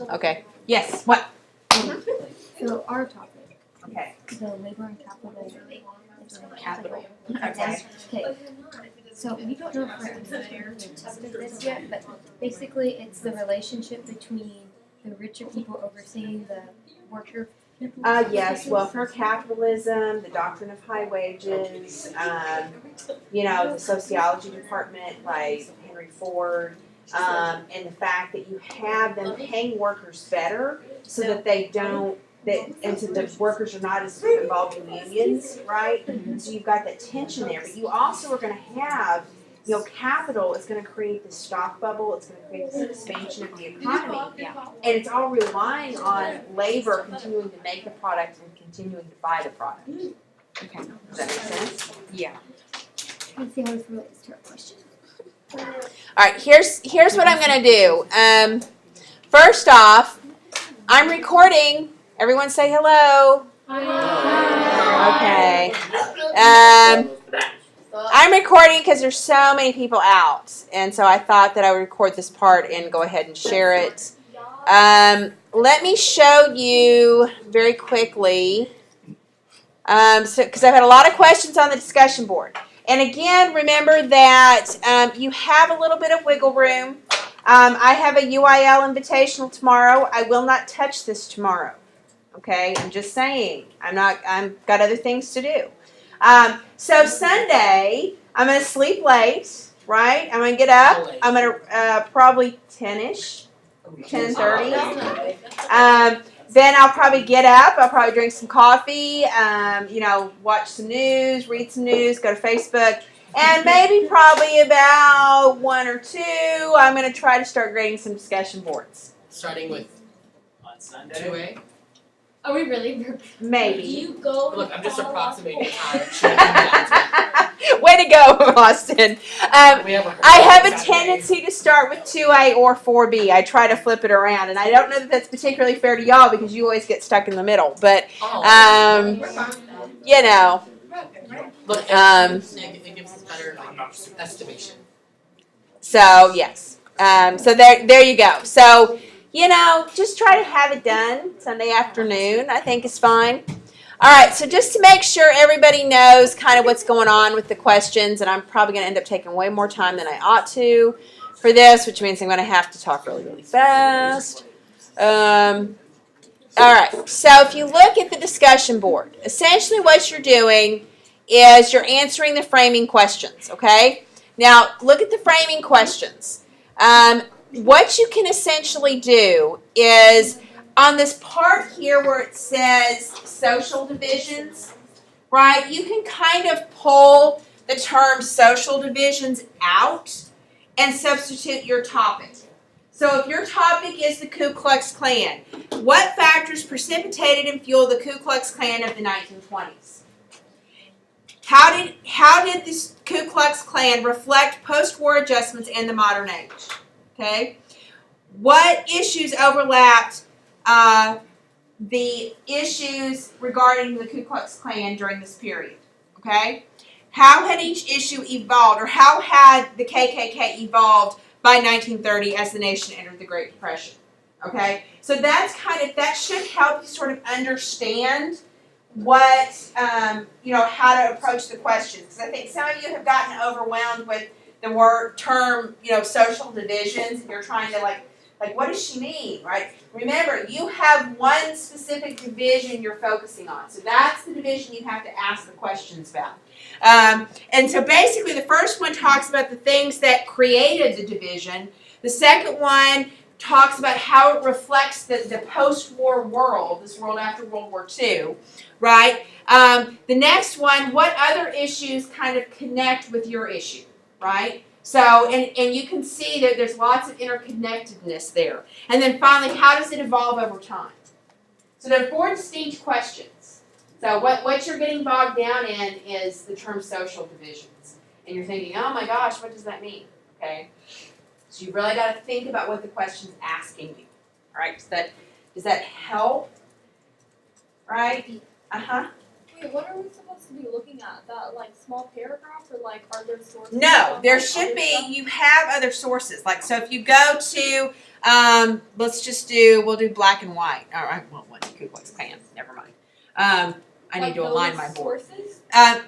Okay. Yes. What? So our topic, Okay. the labor and capital. Capital. Okay. Okay. So we don't know if we're understanding this yet, but basically it's the relationship between the richer people overseeing the worker people. Yes, welfare capitalism, the doctrine of high wages, the sociology department by Henry Ford, and the fact that you have them paying workers better so that they don't, and so the workers are not as involved in unions, right? So you've got that tension there, but you also are going to have, capital is going to create this stock bubble, it's going to create this expansion of the economy, and it's all relying on labor continuing to make the product and continuing to buy the product. Okay. Does that make sense? Yeah. Let's see how this relates to our question. All right. Here's what I'm gonna do. First off, I'm recording. Everyone say hello. Okay. I'm recording because there's so many people out, and so I thought that I would record this part and go ahead and share it. Let me show you very quickly, because I've had a lot of questions on the discussion board. And again, remember that you have a little bit of wiggle room. I have a UIL invitational tomorrow. I will not touch this tomorrow. Okay, I'm just saying. I'm got other things to do. So Sunday, I'm going to sleep late, right? I'm going to get up. I'm going to probably 10-ish, 10:30. Then I'll probably get up. I'll probably drink some coffee, watch some news, read some news, go to Facebook. And maybe probably about 1 or 2, I'm going to try to start grading some discussion boards. Starting with on Sunday. 2A? Are we really? Maybe. Do you go? Look, I'm just approximating time. Way to go, Austin. We have I have a tendency to start with 2A or 4B. I try to flip it around, and I don't know that that's particularly fair to y'all because you always get stuck in the middle. But Look, it gives us better estimation. So yes. So there you go. So just try to have it done Sunday afternoon. I think is fine. All right, so just to make sure everybody knows kind of what's going on with the questions, and I'm probably going to end up taking way more time than I ought to for this, which means I'm going to have to talk really, really fast. All right, so if you look at the discussion board, essentially what you're doing is you're answering the framing questions, okay? Now, look at the framing questions. What you can essentially do is on this part here where it says social divisions, right, you can kind of pull the term social divisions out and substitute your topic. So if your topic is the Ku Klux Klan, what factors precipitated and fueled the Ku Klux Klan of the 1920s? How did this Ku Klux Klan reflect post-war adjustments in the modern age? Okay, what issues overlapped the issues regarding the Ku Klux Klan during this period? Okay, how had each issue evolved, or how had the KKK evolved by 1930 as the nation entered the Great Depression? Okay, so that should help you sort of understand what how to approach the questions. Because I think some of you have gotten overwhelmed with the term, social divisions, and you're trying to like what does she mean, right? Remember, you have one specific division you're focusing on. So that's the division you have to ask the questions about. And so basically the first one talks about the things that created the division. The second one talks about how it reflects the post-war world, this world after World War II, right? The next one, what other issues kind of connect with your issue? Right? So, and you can see that there's lots of interconnectedness there. And then finally, how does it evolve over time? So there are 4 distinct questions. So what you're getting bogged down in is the term social divisions. And you're thinking, oh my gosh, what does that mean? Okay? So you really got to think about what the question's asking you. All right? Does that help? Right? Uh-huh. We Okay, what are we supposed to be looking at? That like small paragraph or like are there sources? No, of, there like, should other be, stuff? you have other sources, like, so if you go to, let's just do, we'll do black and white, all right, well, what, Ku Klux Klan, never mind. I need Like to align those my board. Sources?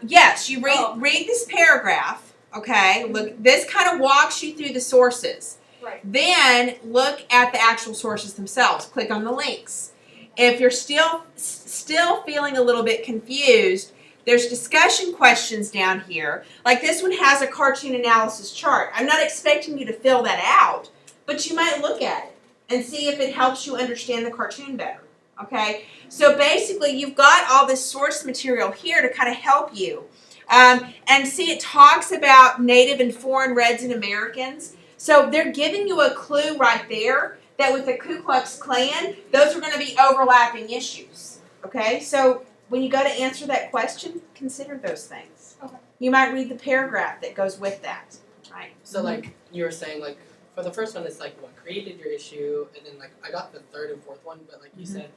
Yes, you read, Oh. read this paragraph, okay, look, this kind of walks you through the sources. Right. Then look at the actual sources themselves, click on the links. If you're still feeling a little bit confused, there's discussion questions down here. Like this one has a cartoon analysis chart. I'm not expecting you to fill that out, but you might look at it and see if it helps you understand the cartoon better. Okay? So basically, you've got all this source material here to kind of help you. And see, it talks about Native and foreign Reds and Americans. So they're giving you a clue right there that with the Ku Klux Klan, those are going to be overlapping issues. Okay? So when you go to answer that question, consider those things. Okay. You might read the paragraph that goes with that, right? So like you were saying, like for the first one, it's like what created your issue, and then like I got the third and fourth one, but like you said,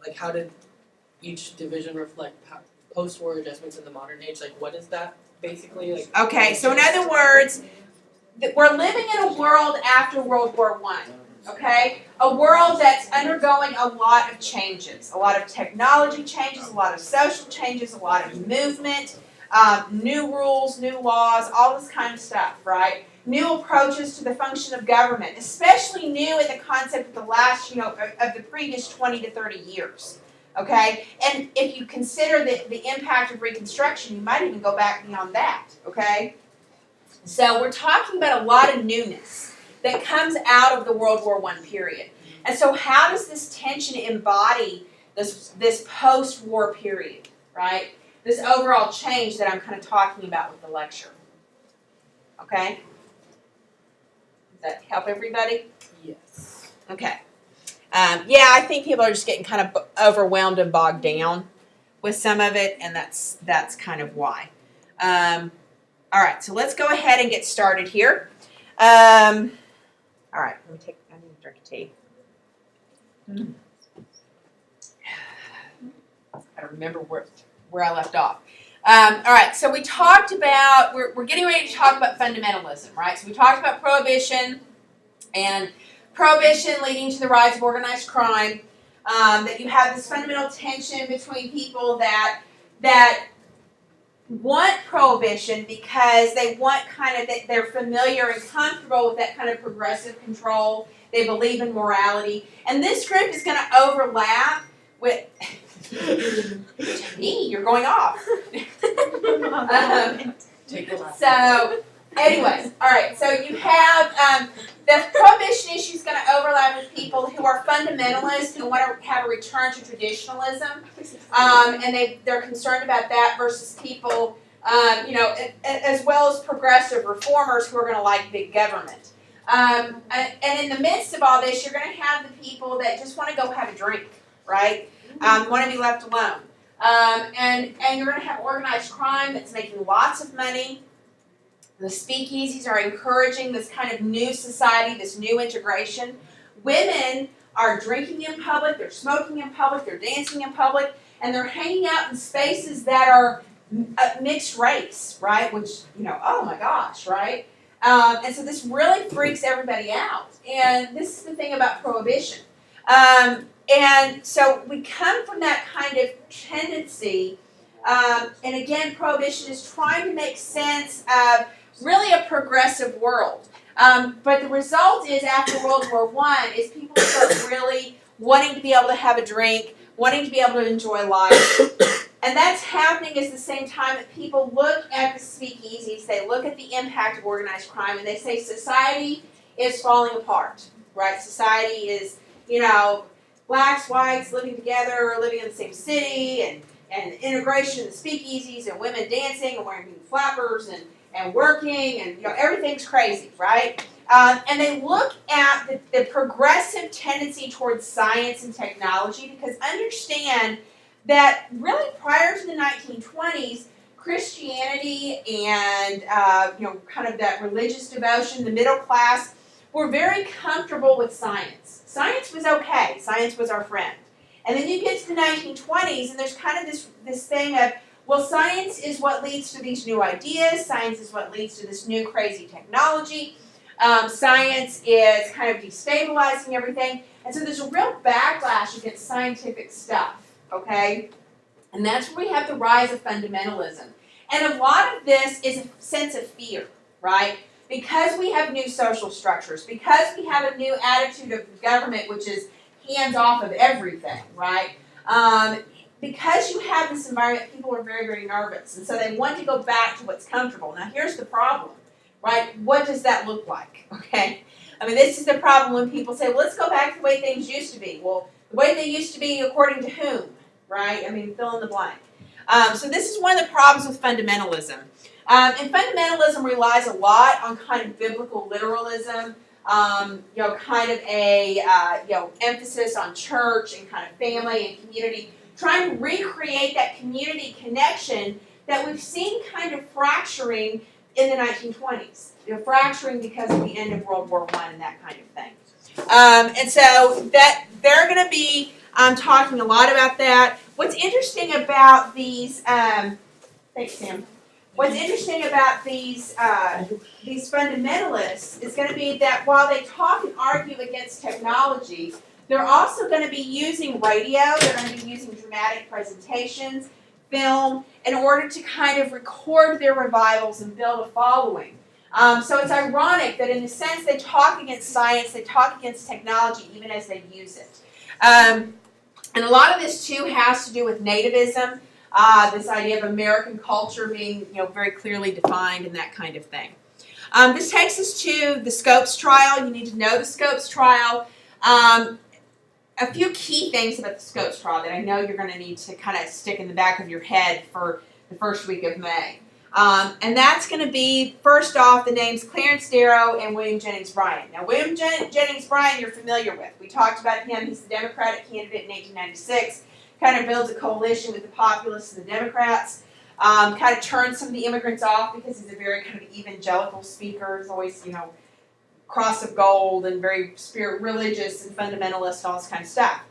like how did each division reflect post-war adjustments in the modern age? Like what is that basically? Like Okay, so in other words, we're living in a world after World War I. Okay? A world that's undergoing a lot of changes. A lot of technology changes, a lot of social changes, a lot of movement, new rules, new laws, all this kind of stuff, right? New approaches to the function of government, especially new in the concept of the last, of the previous 20 to 30 years. Okay? And if you consider the impact of Reconstruction, you might even go back beyond that. Okay? So we're talking about a lot of newness that comes out of the World War I period. And so how does this tension embody this post-war period, right? This overall change that I'm kind of talking about with the lecture. Okay? Does that help everybody? yes. Okay. Yeah, I think people are just getting kind of overwhelmed and bogged down with some of it, and that's kind of why. All right, so let's go ahead and get started here. All right, I need to drink a tea. I don't remember where I left off. All right, so we talked about, we're getting ready to talk about fundamentalism, right? So we talked about prohibition and prohibition leading to the rise of organized crime, that you have this fundamental tension between people that want prohibition because they want kind of, they're familiar and comfortable with that kind of progressive control. They believe in morality. And this group is going to overlap with, Jenny, you're going off. Take the last So, anyways, all right. So you have the prohibition issue is going to overlap with people who are fundamentalists who want to have a return to traditionalism, and they're concerned about that versus people, as well as progressive reformers who are going to like big government. And in the midst of all this, you're going to have the people that just want to go have a drink, right? Want to be left alone. And you're going to have organized crime that's making lots of money. The speakeasies are encouraging this kind of new society, this new integration. Women are drinking in public, they're smoking in public, they're dancing in public, and they're hanging out in spaces that are mixed race, right? Which, oh my gosh, right? And so this really freaks everybody out. And this is the thing about prohibition. And so we come from that kind of tendency, and again, prohibition is trying to make sense of really a progressive world. But the result is, after World War I, is people start really wanting to be able to have a drink, wanting to be able to enjoy life. And that's happening at the same time that people look at the speakeasies, they look at the impact of organized crime, and they say society is falling apart, right? Society is, blacks, whites living together, living in the same city, and integration in the speakeasies, and women dancing and wearing flappers and working, and everything's crazy, right? And they look at the progressive tendency towards science and technology, because understand that really prior to the 1920s, Christianity and kind of that religious devotion, the middle class, were very comfortable with science. Science was okay. Science was our friend. And then you get to the 1920s, and there's kind of this thing of, well, science is what leads to these new ideas. Science is what leads to this new crazy technology. Science is kind of destabilizing everything. And so there's a real backlash against scientific stuff, okay? And that's where we have the rise of fundamentalism. And a lot of this is a sense of fear, right? Because we have new social structures, because we have a new attitude of the government, which is hands off of everything, right? Because you have this environment, people are very, very nervous. And so they want to go back to what's comfortable. Now, here's the problem, right? What does that look like, okay? I mean, this is the problem when people say, well, let's go back to the way things used to be. Well, the way they used to be according to whom, right? I mean, fill in the blank. So this is one of the problems with fundamentalism. And fundamentalism relies a lot on kind of biblical literalism, kind of a, emphasis on church and kind of family and community, trying to recreate that community connection that we've seen kind of fracturing in the 1920s. Fracturing because of the end of World War I and that kind of thing. And so that they're going to be talking a lot about that. What's interesting about these, thanks, Sam. What's interesting about these fundamentalists is going to be that while they talk and argue against technology, they're also going to be using radio, they're going to be using dramatic presentations, film, in order to kind of record their revivals and build a following. So it's ironic that in a sense they talk against science, they talk against technology even as they use it. And a lot of this too has to do with nativism, this idea of American culture being very clearly defined and that kind of thing. This takes us to the Scopes trial. You need to know the Scopes trial. A few key things about the Scopes trial that I know you're going to need to kind of stick in the back of your head for the first week of May. And that's going to be, first off, the names Clarence Darrow and William Jennings Bryan. Now, William Jennings Bryan you're familiar with. We talked about him. He's the Democratic candidate in 1896. Kind of builds a coalition with the populists and the Democrats. Kind of turns some of the immigrants off because he's a very kind of evangelical speaker. He's always, cross of gold and very religious and fundamentalist, all this kind of stuff.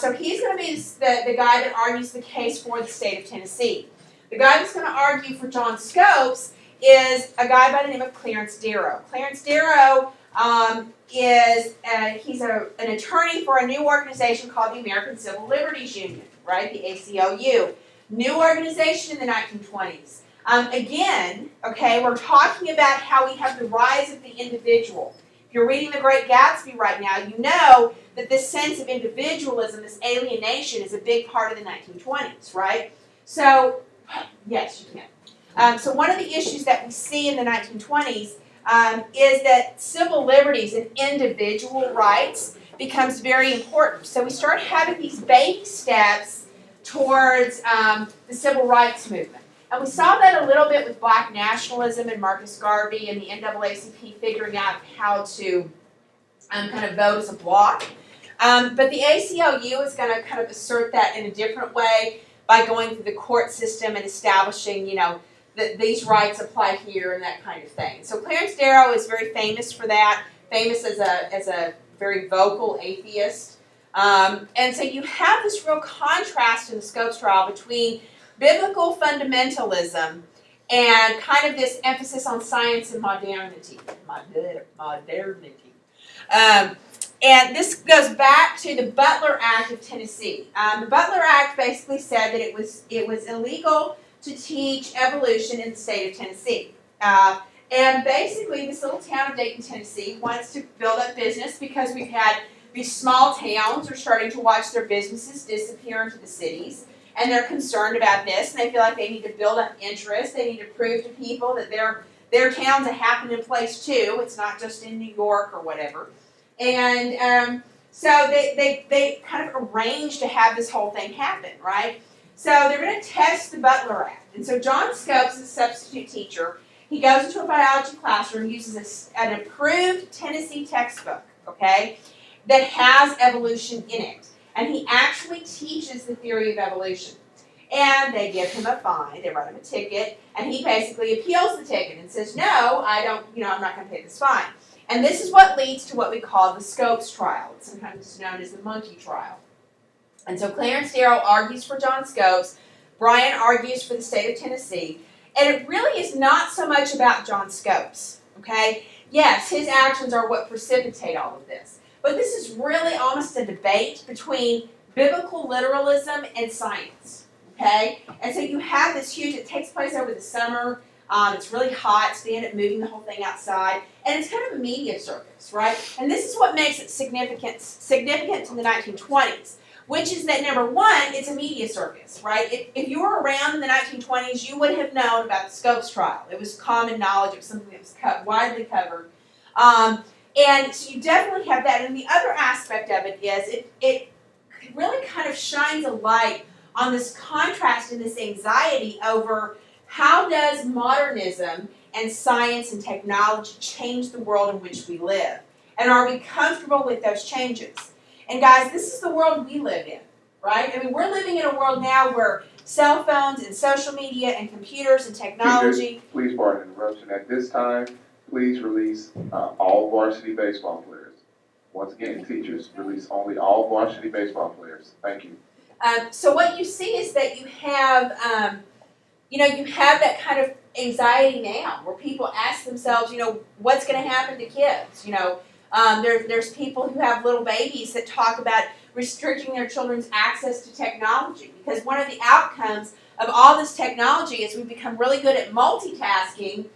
So he's going to be the guy that argues the case for the state of Tennessee. The guy that's going to argue for John Scopes is a guy by the name of Clarence Darrow. Clarence Darrow he's an attorney for a new organization called the American Civil Liberties Union, right, the ACLU. New organization in the 1920s. Again, we're talking about how we have the rise of the individual. If you're reading The Great Gatsby right now, you know that this sense of individualism, this alienation, is a big part of the 1920s, right? So, yes, you can. So one of the issues that we see in the 1920s is that civil liberties and individual rights becomes very important. So we start having these baby steps towards the civil rights movement. And we saw that a little bit with black nationalism and Marcus Garvey and the NAACP figuring out how to kind of vote as a bloc. But the ACLU is going to kind of assert that in a different way by going through the court system and establishing, that these rights apply here and that kind of thing. So Clarence Darrow is very famous for that, famous as a very vocal atheist. And so you have this real contrast in the Scopes trial between biblical fundamentalism and kind of this emphasis on science and modernity. And this goes back to the Butler Act of Tennessee. The Butler Act basically said that it was illegal to teach evolution in the state of Tennessee. And basically this little town of Dayton, Tennessee wants to build up business because we've had these small towns are starting to watch their businesses disappear into the cities. And they're concerned about this, and they feel like they need to build up interest. They need to prove to people that their town's a happening place too. It's not just in New York or whatever. And so they kind of arrange to have this whole thing happen, right? So they're going to test the Butler Act. And so John Scopes is a substitute teacher. He goes into a biology classroom, uses an approved Tennessee textbook, that has evolution in it. And he actually teaches the theory of evolution. And they give him a fine, they write him a ticket, and he basically appeals the ticket and says, no, I'm not going to pay this fine. And this is what leads to what we call the Scopes trial. It's sometimes known as the monkey trial. And so Clarence Darrow argues for John Scopes, Brian argues for the state of Tennessee, and it really is not so much about John Scopes, okay? Yes, his actions are what precipitate all of this, but this is really almost a debate between biblical literalism and science, okay? And so you have this huge, it takes place over the summer, it's really hot, so they end up moving the whole thing outside, and it's kind of a media circus, right? And this is what makes it significant in the 1920s, which is that number one, it's a media circus, right? If you were around in the 1920s, you would have known about the Scopes trial. It was common knowledge, it was something that was widely covered. And so you definitely have that, and the other aspect of it is it really kind of shines a light on this contrast and this anxiety over how does modernism and science and technology change the world in which we live? And are we comfortable with those changes? And guys, this is the world we live in, right? I mean, we're living in a world now where cell phones and social media and computers and technology. Please pardon the interruption. At this time, please release all varsity baseball players. Once again, teachers, release only all varsity baseball players. Thank you. So what you see is that you have that kind of anxiety now where people ask themselves, what's going to happen to kids? There's people who have little babies that talk about restricting their children's access to technology because one of the outcomes of all this technology is we become really good at multitasking,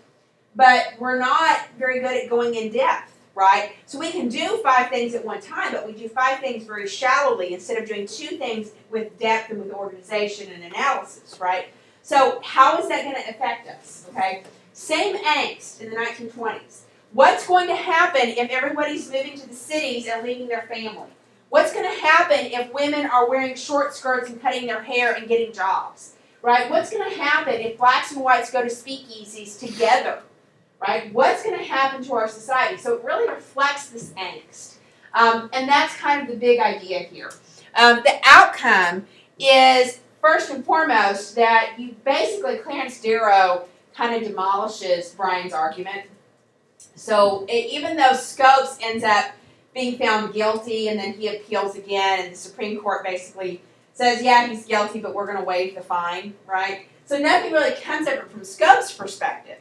but we're not very good at going in depth, right? So we can do 5 things at one time, but we do 5 things very shallowly instead of doing 2 things with depth and with organization and analysis, right? So how is that going to affect us, okay? Same angst in the 1920s. What's going to happen if everybody's moving to the cities and leaving their family? What's going to happen if women are wearing short skirts and cutting their hair and getting jobs, right? What's going to happen if blacks and whites go to speakeasies together, right? What's going to happen to our society? So it really reflects this angst. And that's kind of the big idea here. The outcome is, first and foremost, that you basically, Clarence Darrow kind of demolishes Brian's argument. So even though Scopes ends up being found guilty and then he appeals again and the Supreme Court basically says, yeah, he's guilty, but we're going to waive the fine, right? So nothing really comes of it from Scopes' perspective.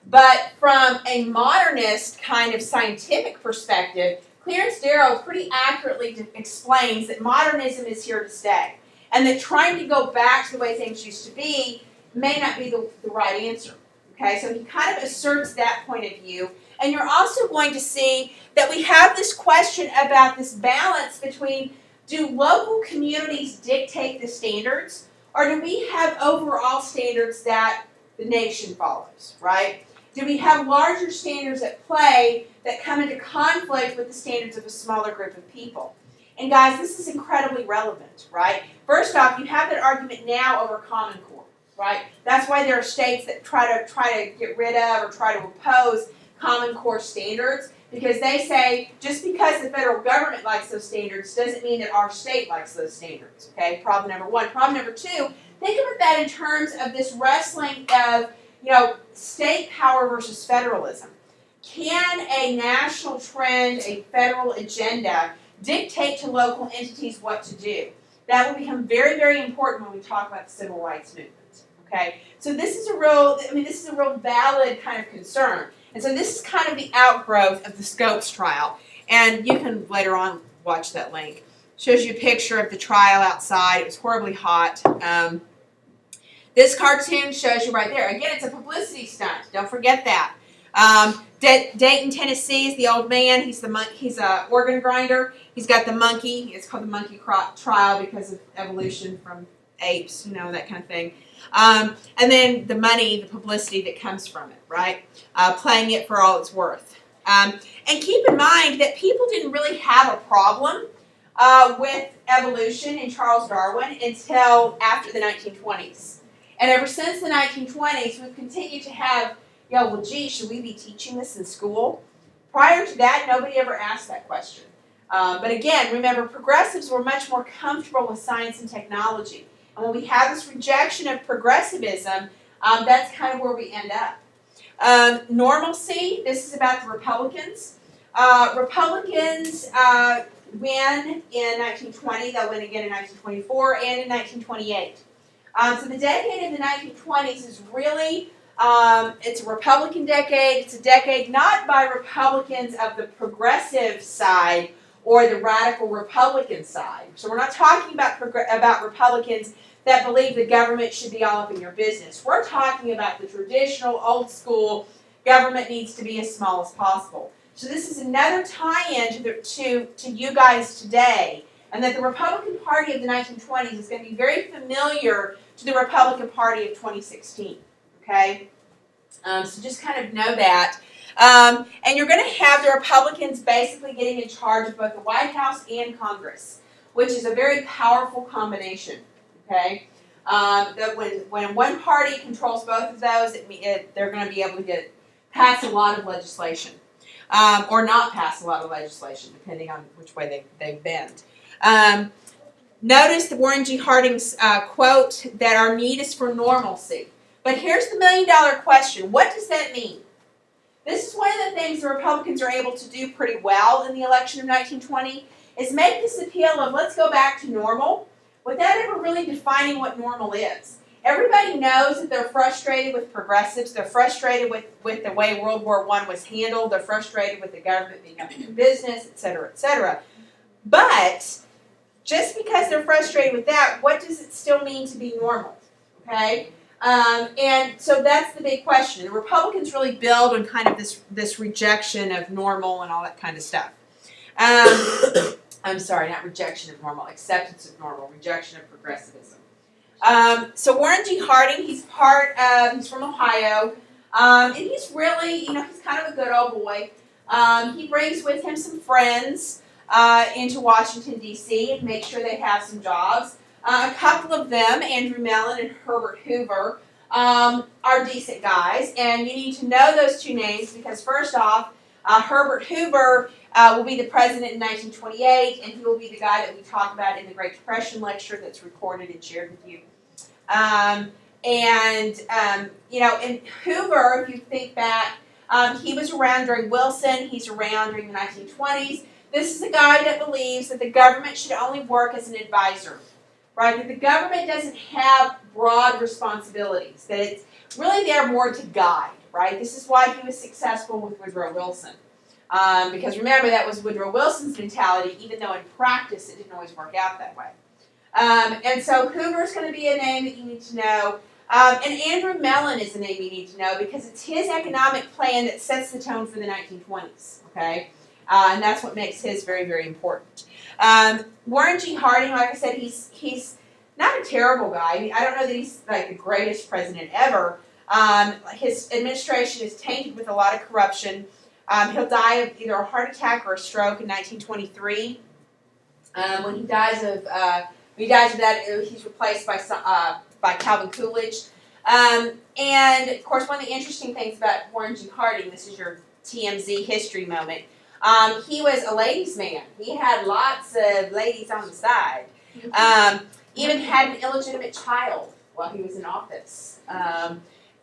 But from a modernist kind of scientific perspective, Clarence Darrow pretty accurately explains that modernism is here to stay. And that trying to go back to the way things used to be may not be the right answer. Okay, so he kind of asserts that point of view. And you're also going to see that we have this question about this balance between, do local communities dictate the standards, or do we have overall standards that the nation follows, right? Do we have larger standards at play that come into conflict with the standards of a smaller group of people? And guys, this is incredibly relevant, right? First off, you have that argument now over Common Core, right? That's why there are states that try to get rid of or try to oppose Common Core standards, because they say just because the federal government likes those standards doesn't mean that our state likes those standards. Okay, problem number 1. Problem number 2, think about that in terms of this wrestling of, state power versus federalism. Can a national trend, a federal agenda, dictate to local entities what to do? That will become very, very important when we talk about the civil rights movement. Okay, so this is a real valid kind of concern. And so this is kind of the outgrowth of the Scopes trial. And you can later on watch that link. Shows you a picture of the trial outside. It was horribly hot. This cartoon shows you right there. Again, it's a publicity stunt. Don't forget that. Dayton, Tennessee is the old man. He's a organ grinder. He's got the monkey. It's called the monkey trial because of evolution from apes, that kind of thing. And then the money, the publicity that comes from it, right? Playing it for all it's worth. And keep in mind that people didn't really have a problem with evolution and Charles Darwin until after the 1920s. And ever since the 1920s, we've continued to have, should we be teaching this in school? Prior to that, nobody ever asked that question. But again, remember, progressives were much more comfortable with science and technology. And when we have this rejection of progressivism, that's kind of where we end up. Normalcy, this is about the Republicans. Republicans win in 1920, they'll win again in 1924, and in 1928. So the decade of the 1920s is really, it's a Republican decade. It's a decade not by Republicans of the progressive side or the radical Republican side. So we're not talking about Republicans that believe the government should be all up in your business. We're talking about the traditional, old school, government needs to be as small as possible. So this is another tie-in to you guys today, and that the Republican Party of the 1920s is going to be very familiar to the Republican Party of 2016. Okay, so just kind of know that. And you're going to have the Republicans basically getting in charge of both the White House and Congress, which is a very powerful combination. Okay, that when one party controls both of those, they're going to be able to pass a lot of legislation, or not pass a lot of legislation, depending on which way they bend. Notice the Warren G. Harding's quote that our need is for normalcy. But here's the million-dollar question: what does that mean? This is one of the things the Republicans are able to do pretty well in the election of 1920, is make this appeal of let's go back to normal, without ever really defining what normal is. Everybody knows that they're frustrated with progressives, they're frustrated with the way World War I was handled, they're frustrated with the government being up in business, et cetera, et cetera. But just because they're frustrated with that, what does it still mean to be normal? Okay? And so that's the big question. The Republicans really build on kind of this rejection of normal and all that kind of stuff. I'm sorry, not rejection of normal, acceptance of normal, rejection of progressivism. So Warren G. Harding, he's from Ohio, and he's really, he's kind of a good old boy. He brings with him some friends into Washington, D.C. and make sure they have some jobs. A couple of them, Andrew Mellon and Herbert Hoover, are decent guys, and you need to know those two names because first off, Herbert Hoover will be the president in 1928, and he will be the guy that we talk about in the Great Depression lecture that's recorded and shared with you. And Hoover, if you think back, he was around during Wilson, he's around during the 1920s. This is a guy that believes that the government should only work as an advisor, right? That the government doesn't have broad responsibilities, that it's really there more to guide, right? This is why he was successful with Woodrow Wilson. Because remember, that was Woodrow Wilson's mentality, even though in practice it didn't always work out that way. And so Hoover's going to be a name that you need to know. And Andrew Mellon is a name you need to know because it's his economic plan that sets the tone for the 1920s, okay? And that's what makes his very, very important. Warren G. Harding, like I said, he's not a terrible guy. I don't know that he's like the greatest president ever. His administration is tainted with a lot of corruption. He'll die of either a heart attack or a stroke in 1923. When he dies of that, he's replaced by Calvin Coolidge. And of course, one of the interesting things about Warren G. Harding, this is your TMZ history moment. He was a ladies' man. He had lots of ladies on the side. Even had an illegitimate child while he was in office.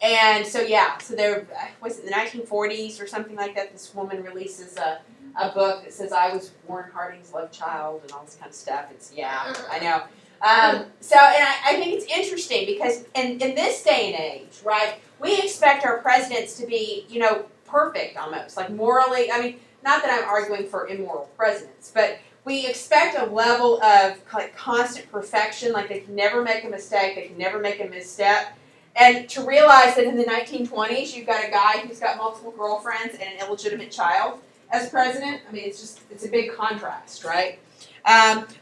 And so there was it the 1940s or something like that. This woman releases a book that says I was Warren Harding's love child and all this kind of stuff. I know. And I think it's interesting because in this day and age, right, we expect our presidents to be, perfect almost, like morally. I mean, not that I'm arguing for immoral presidents, but we expect a level of constant perfection, like they can never make a mistake, they can never make a misstep. And to realize that in the 1920s, you've got a guy who's got multiple girlfriends and an illegitimate child as president, I mean, it's a big contrast, right?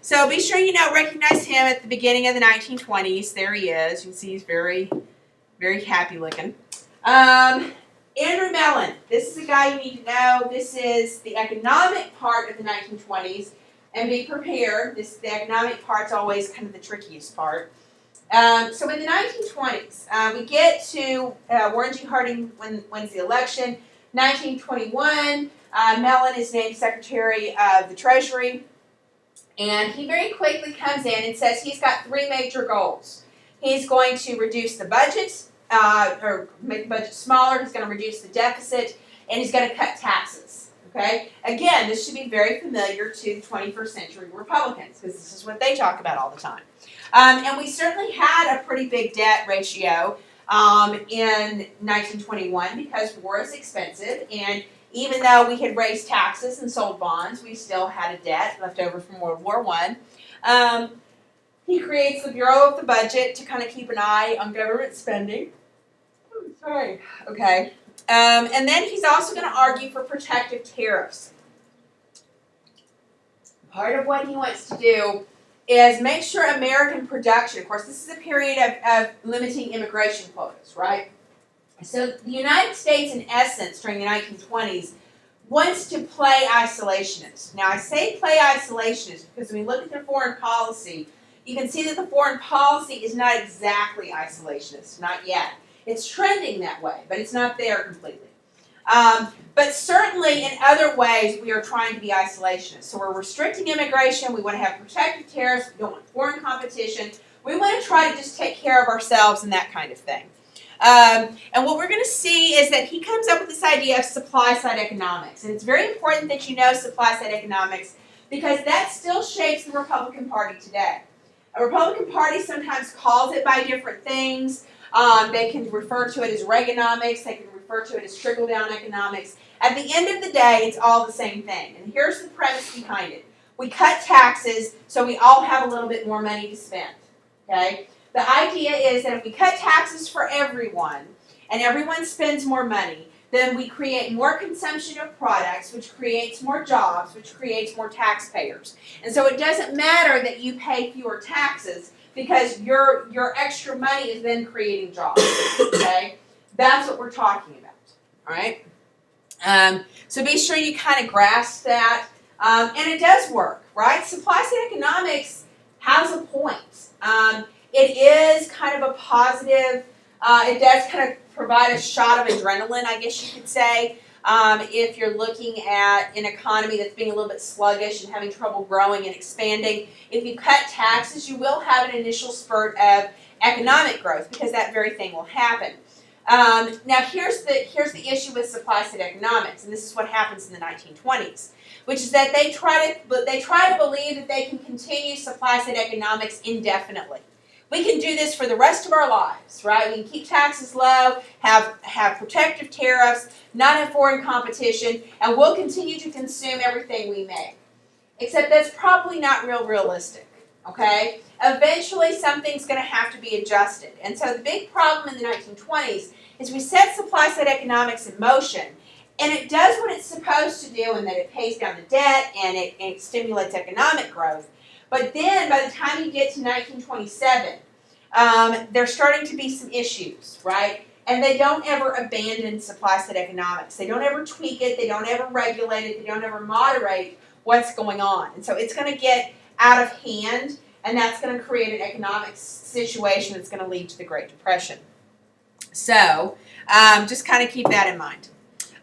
So be sure recognize him at the beginning of the 1920s. There he is. You can see he's very, very happy looking. Andrew Mellon. This is a guy you need to know. This is the economic part of the 1920s. And be prepared. The economic part's always kind of the trickiest part. So in the 1920s, we get to Warren G. Harding wins the election. 1921, Mellon is named Secretary of the Treasury. And he very quickly comes in and says he's got three major goals. He's going to reduce the budget, or make the budget smaller. He's going to reduce the deficit, and he's going to cut taxes. Okay? Again, this should be very familiar to the 21st century Republicans because this is what they talk about all the time. And we certainly had a pretty big debt ratio in 1921 because war is expensive, and even though we had raised taxes and sold bonds, we still had a debt left over from World War I. He creates the Bureau of the Budget to kind of keep an eye on government spending. Oh, sorry. Okay. And then he's also going to argue for protective tariffs. Part of what he wants to do is make sure American production, of course, this is a period of limiting immigration quotas, right? So the United States, in essence, during the 1920s, wants to play isolationist. Now, I say play isolationist because when we look at their foreign policy, you can see that the foreign policy is not exactly isolationist, not yet. It's trending that way, but it's not there completely. But certainly in other ways, we are trying to be isolationist. So we're restricting immigration. We want to have protective tariffs. We don't want foreign competition. We want to try to just take care of ourselves and that kind of thing. And what we're going to see is that he comes up with this idea of supply-side economics. And it's very important that you know supply-side economics because that still shapes the Republican Party today. A Republican Party sometimes calls it by different things. They can refer to it as Reaganomics. They can refer to it as trickle-down economics. At the end of the day, it's all the same thing. And here's the premise behind it. We cut taxes so we all have a little bit more money to spend. Okay? The idea is that if we cut taxes for everyone, and everyone spends more money, then we create more consumption of products, which creates more jobs, which creates more taxpayers. And so it doesn't matter that you pay fewer taxes because your extra money is then creating jobs. Okay? That's what we're talking about. All right? So be sure you kind of grasp that. And it does work, right? Supply-side economics has a point. It is kind of a positive, it does kind of provide a shot of adrenaline, I guess you could say, if you're looking at an economy that's being a little bit sluggish and having trouble growing and expanding. If you cut taxes, you will have an initial spurt of economic growth because that very thing will happen. Now here's the issue with supply-side economics, and this is what happens in the 1920s, which is that they try to believe that they can continue supply-side economics indefinitely. We can do this for the rest of our lives, right? We can keep taxes low, have protective tariffs, not have foreign competition, and we'll continue to consume everything we make. Except that's probably not realistic, okay? Eventually, something's going to have to be adjusted. And so the big problem in the 1920s is we set supply-side economics in motion, and it does what it's supposed to do in that it pays down the debt and it stimulates economic growth. But then, by the time you get to 1927, there's starting to be some issues, right? And they don't ever abandon supply-side economics. They don't ever tweak it. They don't ever regulate it. They don't ever moderate what's going on. And so it's going to get out of hand, and that's going to create an economic situation that's going to lead to the Great Depression. So just kind of keep that in mind.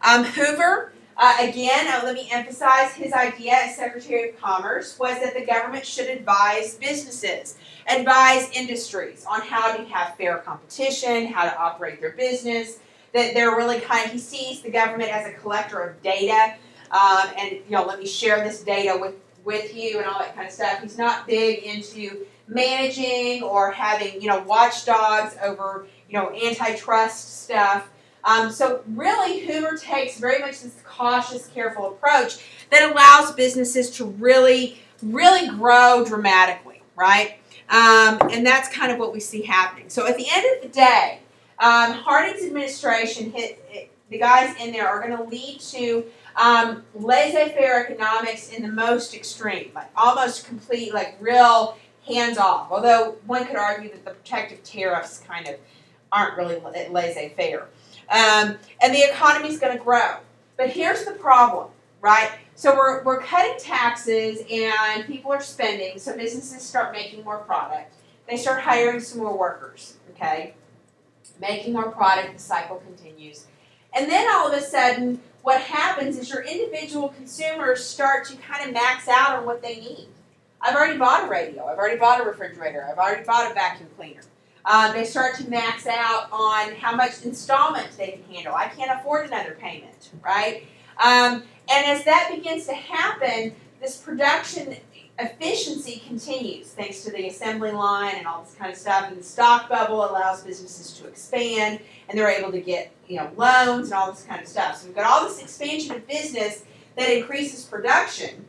Hoover, again, let me emphasize, his idea as Secretary of Commerce was that the government should advise businesses, advise industries on how to have fair competition, how to operate their business, that they're really he sees the government as a collector of data, and let me share this data with you and all that kind of stuff. He's not big into managing or having, watchdogs over, antitrust stuff. So really, Hoover takes very much this cautious, careful approach that allows businesses to really, really grow dramatically, right? And that's kind of what we see happening. So at the end of the day, Harding's administration, the guys in there are going to lead to laissez-faire economics in the most extreme, like almost complete, like real hands-off. Although one could argue that the protective tariffs kind of aren't really laissez-faire. And the economy's going to grow. But here's the problem, right? So we're cutting taxes and people are spending, so businesses start making more product. They start hiring some more workers, okay? Making more product, the cycle continues. And then all of a sudden, what happens is your individual consumers start to kind of max out on what they need. I've already bought a radio. I've already bought a refrigerator. I've already bought a vacuum cleaner. They start to max out on how much installment they can handle. I can't afford another payment, right? And And as that begins to happen, this production efficiency continues thanks to the assembly line and all this kind of stuff. And the stock bubble allows businesses to expand, and they're able to get loans and all this kind of stuff. So we've got all this expansion of business that increases production,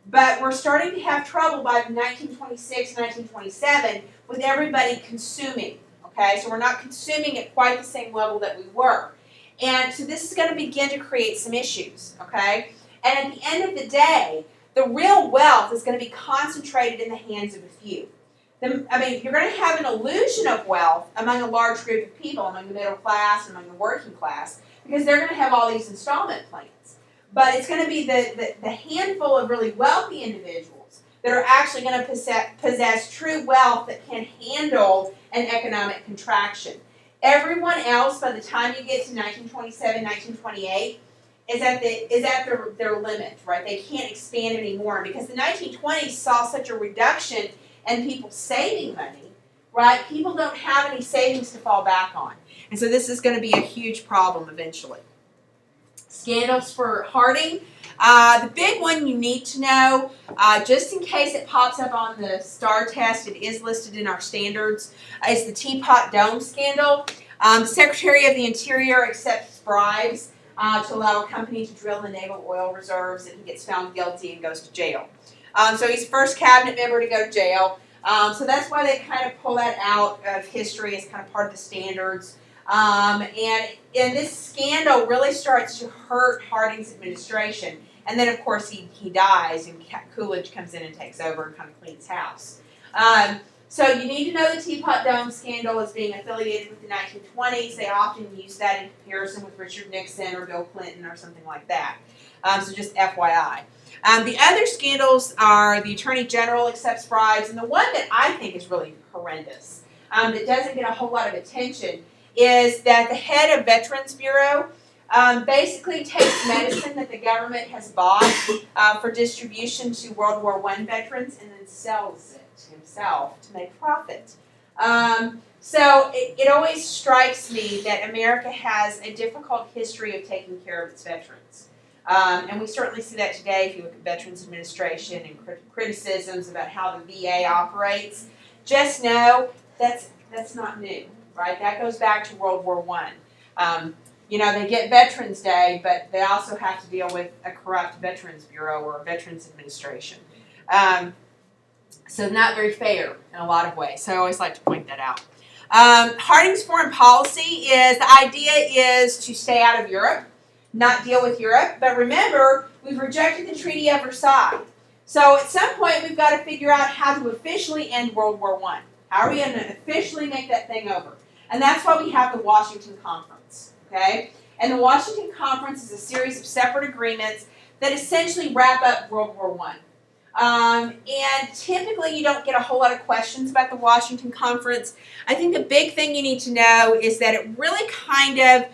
but we're starting to have trouble by 1926, 1927 with everybody consuming. Okay, so we're not consuming at quite the same level that we were. And so this is going to begin to create some issues, okay? And at the end of the day, the real wealth is going to be concentrated in the hands of a few. You're going to have an illusion of wealth among a large group of people, among the middle class, among the working class, because they're going to have all these installment plans. But it's going to be the handful of really wealthy individuals that are actually going to possess true wealth that can handle an economic contraction. Everyone else, by the time you get to 1927, 1928, is at their limit, right? They can't expand anymore because the 1920s saw such a reduction in people saving money, right? People don't have any savings to fall back on. And so this is going to be a huge problem eventually. Scandals for Harding. The big one you need to know, just in case it pops up on the STAR test, it is listed in our standards, is the Teapot Dome scandal. The Secretary of the Interior accepts bribes to allow a company to drill the naval oil reserves, and he gets found guilty and goes to jail. So he's the first cabinet member to go to jail. So that's why they kind of pull that out of history as kind of part of the standards. And this scandal really starts to hurt Harding's administration. And then, of course, he dies, and Coolidge comes in and takes over and kind of cleans house. So you need to know the Teapot Dome scandal is being affiliated with the 1920s. They often use that in comparison with Richard Nixon or Bill Clinton or something like that. So just FYI. The other scandals are the Attorney General accepts bribes, and the one that I think is really horrendous, that doesn't get a whole lot of attention, is that the head of Veterans Bureau basically takes medicine that the government has bought for distribution to World War I veterans and then sells it himself to make profit. So it always strikes me that America has a difficult history of taking care of its veterans. And we certainly see that today if you look at Veterans Administration and criticisms about how the VA operates. Just know that's not new, right? That goes back to World War I. They get Veterans Day, but they also have to deal with a corrupt Veterans Bureau or a Veterans Administration. So not very fair in a lot of ways. So I always like to point that out. Harding's foreign policy is, the idea is to stay out of Europe, not deal with Europe. But remember, we've rejected the Treaty of Versailles. So at some point, we've got to figure out how to officially end World War I. How are we going to officially make that thing over? And that's why we have the Washington Conference, okay? And the Washington Conference is a series of separate agreements that essentially wrap up World War I. And typically you don't get a whole lot of questions about the Washington Conference. I think the big thing you need to know is that it really kind of,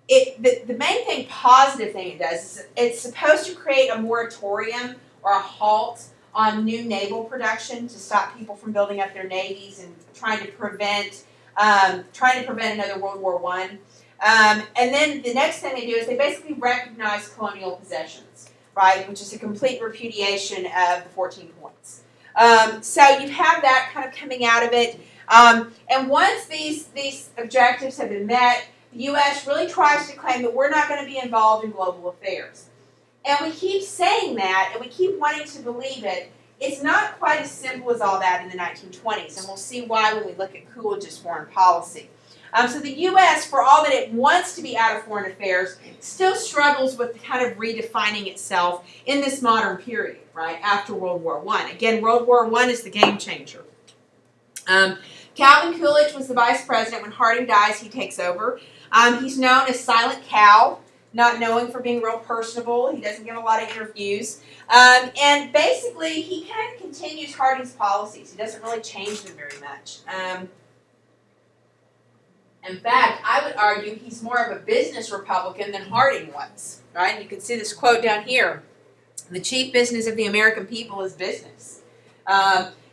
the main thing, positive thing it does, is it's supposed to create a moratorium or a halt on new naval production to stop people from building up their navies and trying to prevent another World War I. And then the next thing they do is they basically recognize colonial possessions, right, which is a complete repudiation of the 14 points. So you have that kind of coming out of it. And once these objectives have been met, the U.S. really tries to claim that we're not going to be involved in global affairs. And we keep saying that, and we keep wanting to believe it. It's not quite as simple as all that in the 1920s, and we'll see why when we look at Coolidge's foreign policy. So the U.S., for all that it wants to be out of foreign affairs, still struggles with kind of redefining itself in this modern period, right, after World War I. Again, World War I is the game changer. Calvin Coolidge was the vice president. When Harding dies, he takes over. He's known as Silent Cal, not known for being real personable. He doesn't give a lot of interviews. And basically, he kind of continues Harding's policies. He doesn't really change them very much. In fact, I would argue he's more of a business Republican than Harding was. Right? And you can see this quote down here. The chief business of the American people is business.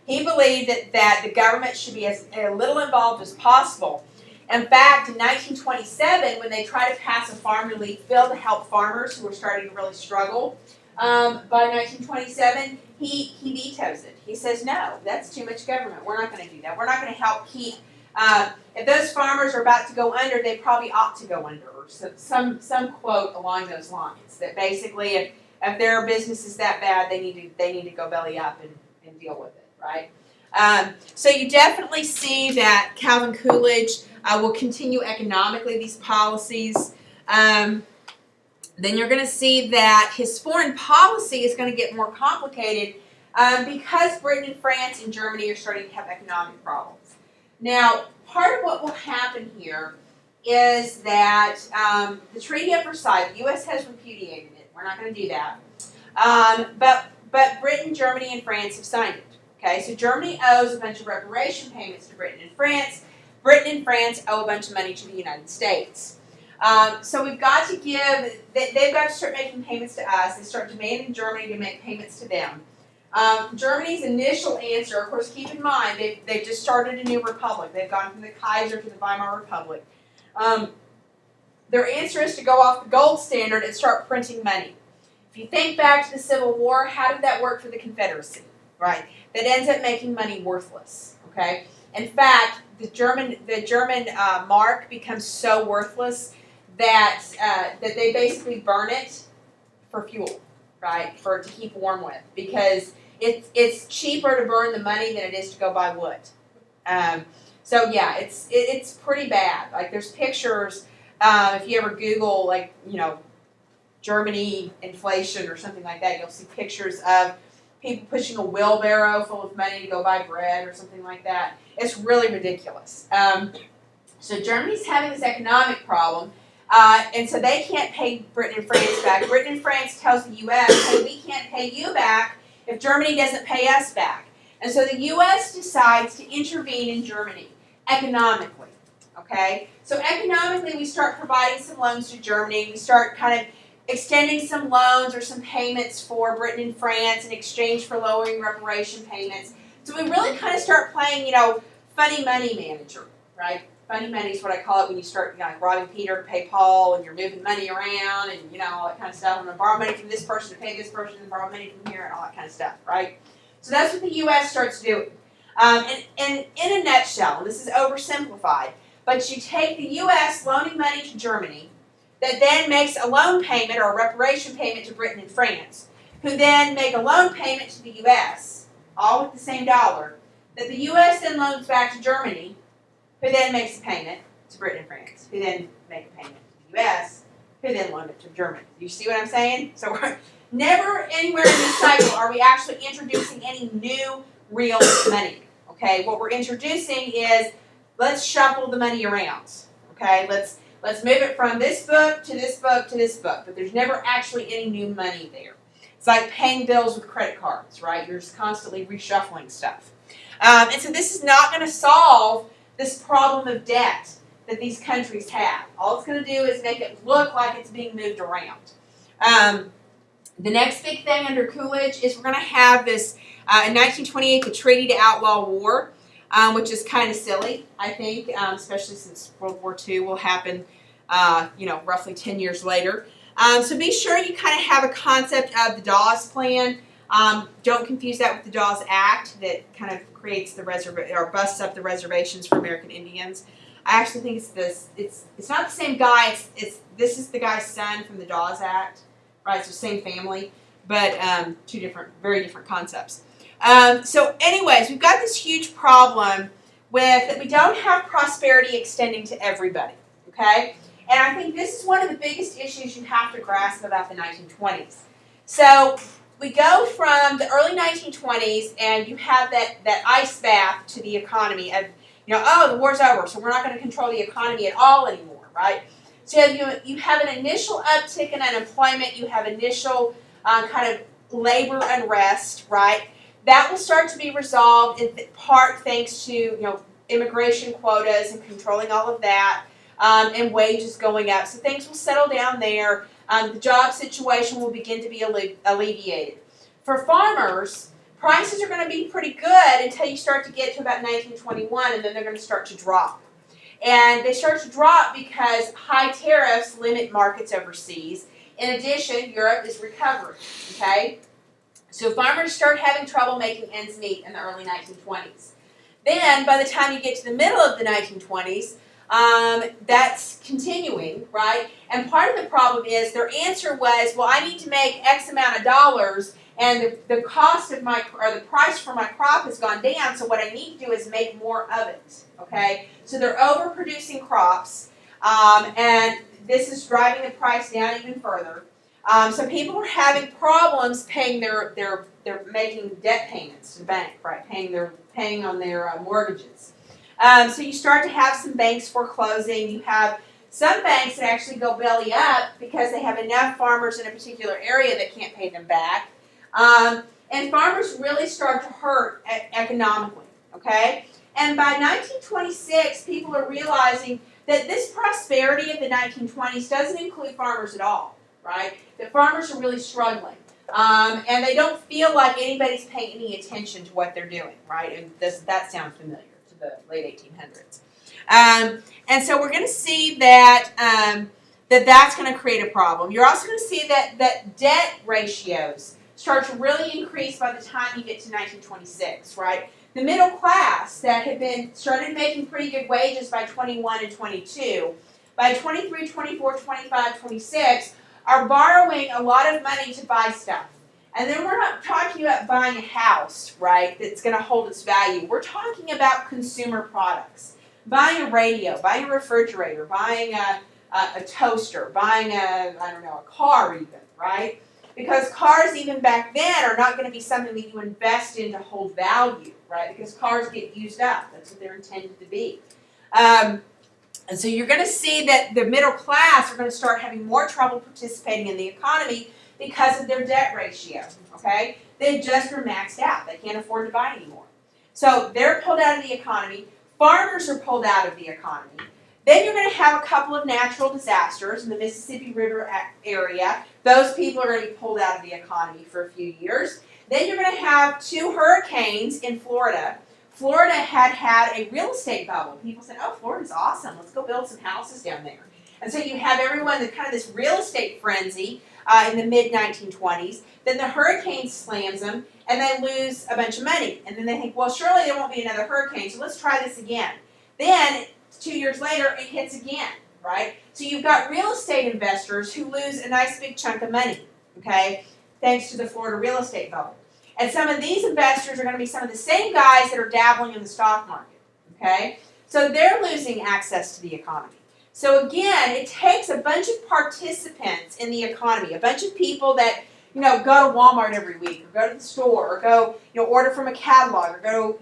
He believed that the government should be as little involved as possible. In fact, in 1927, when they tried to pass a farm relief bill to help farmers who were starting to really struggle, by 1927, he vetoes it. He says, no, that's too much government. We're not going to do that. We're not going to help keep, if those farmers are about to go under, they probably ought to go under. Or some quote along those lines, that basically if their business is that bad, they need to go belly up and deal with it, right? So you definitely see that Calvin Coolidge will continue economically these policies. Then you're going to see that his foreign policy is going to get more complicated because Britain and France and Germany are starting to have economic problems. Now, part of what will happen here is that the Treaty of Versailles, the U.S. has repudiated it. We're not going to do that. But Britain, Germany, and France have signed it. Okay, so Germany owes a bunch of reparation payments to Britain and France. Britain and France owe a bunch of money to the United States. So we've got to give, they've got to start making payments to us. They start demanding Germany to make payments to them. Germany's initial answer, of course, keep in mind, they've just started a new republic. They've gone from the Kaiser to the Weimar Republic. Their answer is to go off the gold standard and start printing money. If you think back to the Civil War, how did that work for the Confederacy? Right? That ends up making money worthless. Okay? In fact, the German mark becomes so worthless that they basically burn it for fuel, right? To keep warm with, because it's cheaper to burn the money than it is to go buy wood. So yeah, it's pretty bad. Like there's pictures. If you ever Google Germany inflation or something like that, you'll see pictures of people pushing a wheelbarrow full of money to go buy bread or something like that. It's really ridiculous. So Germany's having this economic problem, and so they can't pay Britain and France back. Britain and France tells the U.S., hey, we can't pay you back if Germany doesn't pay us back. And so the U.S. decides to intervene in Germany economically. Okay? So economically, we start providing some loans to Germany. We start kind of extending some loans or some payments for Britain and France in exchange for lowering reparation payments. So we really kind of start playing, funny money manager, right? Funny money is what I call it when you start, like robbing Peter to pay Paul, and you're moving money around, and all that kind of stuff. I'm going to borrow money from this person to pay this person, and borrow money from here, and all that kind of stuff, right? So that's what the U.S. starts doing. And in a nutshell, and this is oversimplified, but you take the U.S. loaning money to Germany, that then makes a loan payment or a reparation payment to Britain and France, who then make a loan payment to the U.S., all with the same dollar, that the U.S. then loans back to Germany, who then makes a payment to Britain and France, who then make a payment to the U.S., who then loan it to Germany. You see what I'm saying? So we're never anywhere in this cycle are we actually introducing any new real money. Okay, what we're introducing is let's shuffle the money around. Okay, let's move it from this book to this book to this book, but there's never actually any new money there. It's like paying bills with credit cards, right? You're just constantly reshuffling stuff. And so this is not going to solve this problem of debt that these countries have. All it's going to do is make it look like it's being moved around. The next big thing under Coolidge is we're going to have this, in 1928, the Treaty to Outlaw War, which is kind of silly, I think, especially since World War II will happen, roughly 10 years later. So be sure you kind of have a concept of the Dawes Plan. Don't confuse that with the Dawes Act that kind of creates the or busts up the reservations for American Indians. I actually think it's not the same guy. This is the guy's son from the Dawes Act, right? So same family, but two very different concepts. So anyways, we've got this huge problem with that we don't have prosperity extending to everybody, okay? And I think this is one of the biggest issues you have to grasp about the 1920s. So we go from the early 1920s, and you have that ice bath to the economy of, the war's over, so we're not going to control the economy at all anymore, right? So you have an initial uptick in unemployment, you have initial kind of labor unrest, right? That will start to be resolved in part thanks to immigration quotas and controlling all of that, and wages going up. So things will settle down there. The job situation will begin to be alleviated. For farmers, prices are going to be pretty good until you start to get to about 1921, and then they're going to start to drop. And they start to drop because high tariffs limit markets overseas. In addition, Europe is recovering, okay? So farmers start having trouble making ends meet in the early 1920s. Then, by the time you get to the middle of the 1920s, that's continuing, right? And part of the problem is their answer was, well, I need to make X amount of dollars, and the cost of my, or the price for my crop has gone down, so what I need to do is make more of it, okay? So they're overproducing crops, and this is driving the price down even further. So people are having problems paying they're making debt payments to the bank, right? Paying on their mortgages. So you start to have some banks foreclosing. You have some banks that actually go belly up because they have enough farmers in a particular area that can't pay them back. And farmers really start to hurt economically, okay? And by 1926, people are realizing that this prosperity of the 1920s doesn't include farmers at all, right? That farmers are really struggling. And they don't feel like anybody's paying any attention to what they're doing, right? And that sounds familiar to the late 1800s. And so we're going to see that that's going to create a problem. You're also going to see that debt ratios start to really increase by the time you get to 1926, right? The middle class that had started making pretty good wages by 21 and 22, by 23, 24, 25, 26, are borrowing a lot of money to buy stuff. And then we're not talking about buying a house, right, that's going to hold its value. We're talking about consumer products. Buying a radio, buying a refrigerator, buying a toaster, buying a car even, right? Because cars even back then are not going to be something that you invest in to hold value, right? Because cars get used up. That's what they're intended to be. And so you're going to see that the middle class are going to start having more trouble participating in the economy because of their debt ratio, okay? They just are maxed out. They can't afford to buy anymore. So they're pulled out of the economy. Farmers are pulled out of the economy. Then you're going to have a couple of natural disasters in the Mississippi River area. Those people are going to be pulled out of the economy for a few years. Then you're going to have 2 hurricanes in Florida. Florida had a real estate bubble. People said, oh, Florida's awesome. Let's go build some houses down there. And so you have everyone, kind of this real estate frenzy in the mid-1920s. Then the hurricane slams them, and they lose a bunch of money. And then they think, well, surely there won't be another hurricane, so let's try this again. Then 2 years later, it hits again, right? So you've got real estate investors who lose a nice big chunk of money, okay, thanks to the Florida real estate bubble. And some of these investors are going to be some of the same guys that are dabbling in the stock market, okay? So they're losing access to the economy. So again, it takes a bunch of participants in the economy, a bunch of people that, go to Walmart every week, or go to the store, or go, order from a catalog, or go,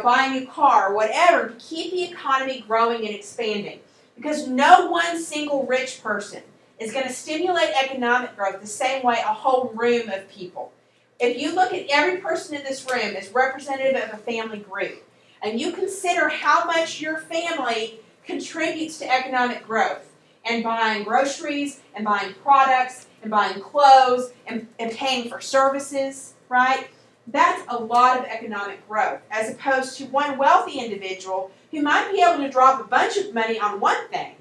buy a new car, or whatever, to keep the economy growing and expanding. Because no one single rich person is going to stimulate economic growth the same way a whole room of people. If you look at every person in this room as representative of a family group, and you consider how much your family contributes to economic growth, and buying groceries, and buying products, and buying clothes, and paying for services, right? That's a lot of economic growth, as opposed to one wealthy individual who might be able to drop a bunch of money on one thing,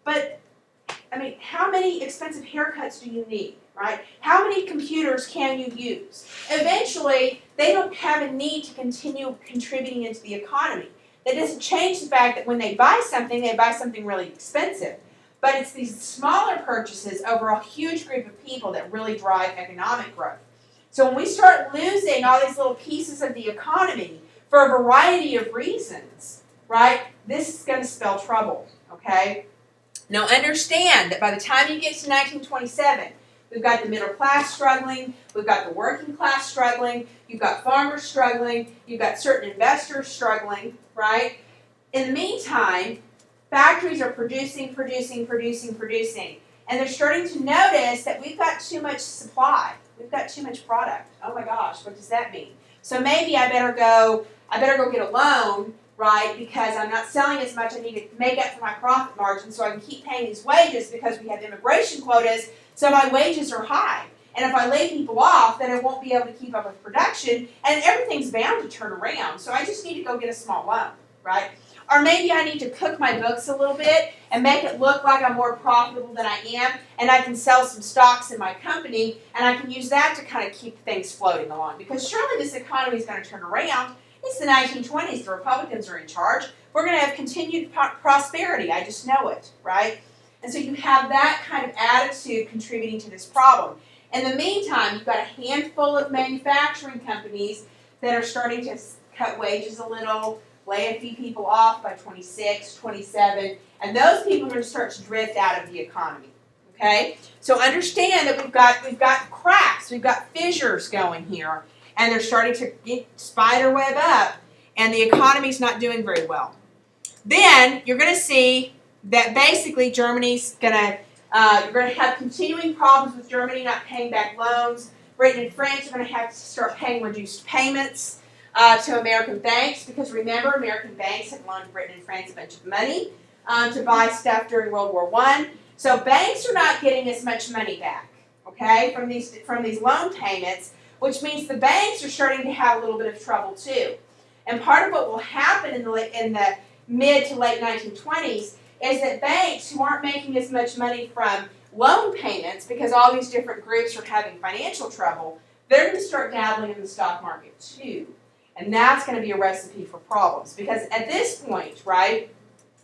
but, how many expensive haircuts do you need, right? How many computers can you use? Eventually, they don't have a need to continue contributing into the economy. That doesn't change the fact that when they buy something really expensive. But it's these smaller purchases over a huge group of people that really drive economic growth. So when we start losing all these little pieces of the economy for a variety of reasons, right, this is going to spell trouble, okay? Now understand that by the time you get to 1927, we've got the middle class struggling, we've got the working class struggling, you've got farmers struggling, you've got certain investors struggling, right? In the meantime, factories are producing, and they're starting to notice that we've got too much supply. We've got too much product. Oh my gosh, what does that mean? So maybe I better go get a loan, right, because I'm not selling as much. I need to make up for my profit margin so I can keep paying these wages because we have immigration quotas, so my wages are high. And if I lay people off, then I won't be able to keep up with production, and everything's bound to turn around. So I just need to go get a small loan, right? or maybe I need to cook my books a little bit and make it look like I'm more profitable than I am, and I can sell some stocks in my company, and I can use that to kind of keep things floating along. Because surely this economy is going to turn around. It's the 1920s. The Republicans are in charge. We're going to have continued prosperity. I just know it, right? And so you have that kind of attitude contributing to this problem. In the meantime, you've got a handful of manufacturing companies that are starting to cut wages a little, lay a few people off by 26, 27, and those people are going to start to drift out of the economy. Okay? So understand that we've got cracks, we've got fissures going here, and they're starting to get spider web up, and the economy's not doing very well. Then you're going to see that basically Germany's going to you're going to have continuing problems with Germany not paying back loans. Britain and France are going to have to start paying reduced payments to American banks, because remember, American banks had loaned Britain and France a bunch of money to buy stuff during World War I. So banks are not getting as much money back, okay, from these loan payments, which means the banks are starting to have a little bit of trouble too. And part of what will happen in the mid to late 1920s is that banks who aren't making as much money from loan payments, because all these different groups are having financial trouble, they're going to start dabbling in the stock market too. And that's going to be a recipe for problems, because at this point, right,